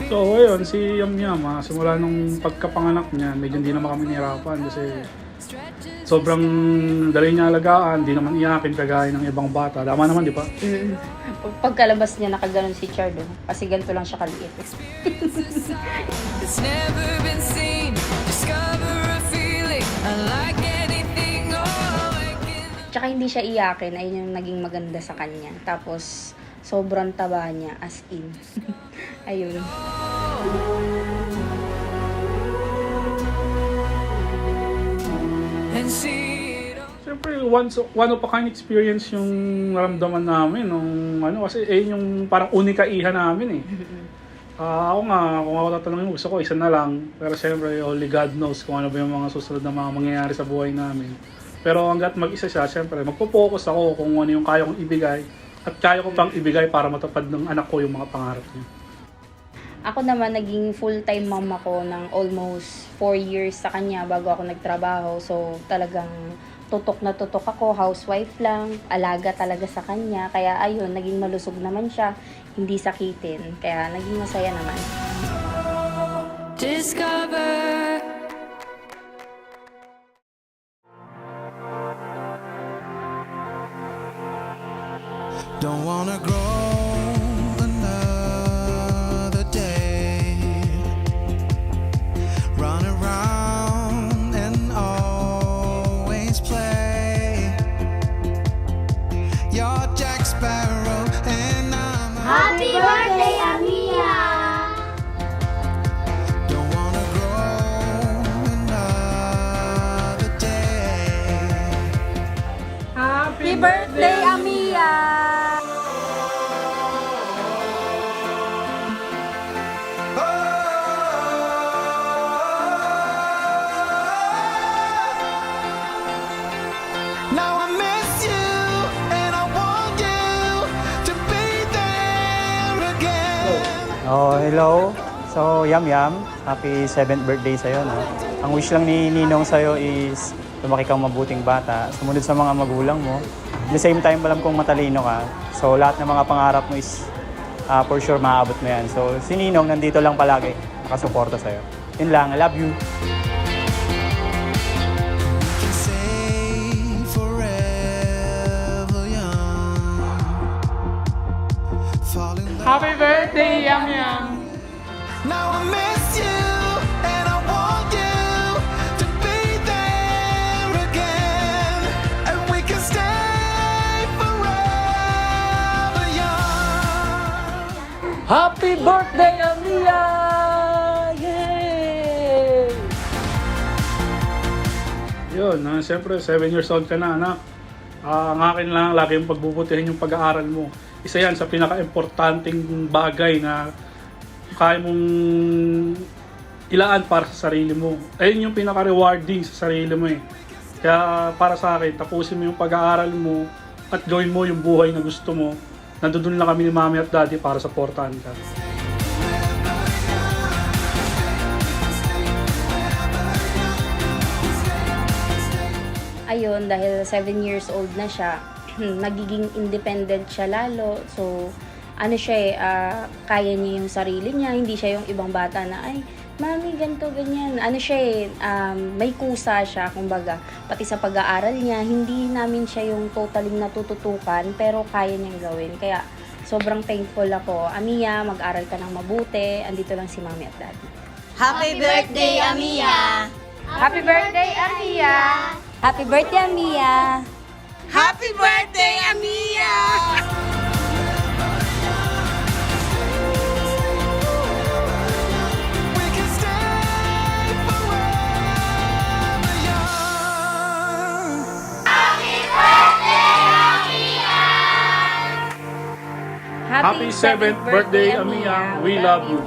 So ayun, si Yam Yam, simula nung pagkapanganak niya, medyo hindi naman kami nahirapan kasi sobrang dali niya alagaan, hindi naman iyakin kagaya ng ibang bata. Tama naman, di ba? Pagkalabas niya, nakaganon si Chard, oh. Kasi ganito lang siya kaliit. It's never been seen. Discover a feeling unlike anything. Oh, I can... Tsaka hindi siya iyakin, ayun yung naging maganda sa kanya. Tapos, sobrang taba niya, as in. Ayun. And see it all. Siyempre, one of a kind experience yung naramdaman namin nung kasi yung parang unika iha namin eh. Ako nga, kung ako tatanungin, gusto ko isa na lang. Pero siyempre, only God knows kung ano ba yung mga susunod na mga mangyayari sa buhay namin. Pero hanggat mag-isa siya, siyempre, magpo-focus ako kung ano yung kaya kong ibigay at kaya ko pang ibigay para matupad ng anak ko yung mga pangarap niya. Ako naman, naging full-time mom ako ng almost 4 years sa kanya bago ako nagtrabaho. So, talagang tutok na tutok ako, housewife lang, alaga talaga sa kanya. Kaya ayun, naging malusog naman siya, hindi sakitin. Kaya naging masaya naman. Discover. Don't wanna grow another day. Run around and always play. You're Jack Sparrow and I'm a Happy birthday, Amia! Don't wanna grow another day. Happy birthday, Amia! Now I miss you and I want you to be there again. Oh, hello. So, Yam Yam, happy 7th birthday sa'yo, no? Ang wish lang ni Ninong sa'yo is lumaki kang mabuting bata, sumunod sa mga magulang mo. At the same time, alam kong matalino ka. So, lahat ng mga pangarap mo is for sure maaabot mo yan. So, si Ninong nandito lang palagi, nakasuporta sa'yo. Yun lang, I love you. Can say forever young. Fall in love. Happy birthday, Yam Yam! Now I miss you and I want you to be there again. And we can stay forever young. Happy birthday, Amia! Yay! Yun, siyempre 7 years old ka na, anak. Ang akin lang, lagi yung pagbubutihin yung pag-aaral mo. Isa yan sa pinaka-importanting bagay na kaya mong ilaan para sa sarili mo. Ayun yung pinaka-rewarding sa sarili mo eh. Kaya para sa akin, tapusin mo yung pag-aaral mo at gawin mo yung buhay na gusto mo. Nandun lang kami ni Mami at Daddy para supportahan ka. Ayun, dahil 7 years old na siya, nagiging independent siya lalo. So, ano siya kaya niya yung sarili niya, hindi siya yung ibang bata na, ay, mami, ganito, ganyan. Ano siya may kusa siya, kumbaga. Pati sa pag-aaral niya, hindi namin siya yung totaling natututukan, pero kaya niyang gawin. Kaya, sobrang thankful ako. Amia, mag-aral ka ng mabuti. Andito lang si Mami at Daddy. Happy birthday, Amia! Happy birthday, Amia! Happy birthday, Amia! Happy birthday, Amia! We can stay forever young. Happy 7th birthday, Amia! We love you!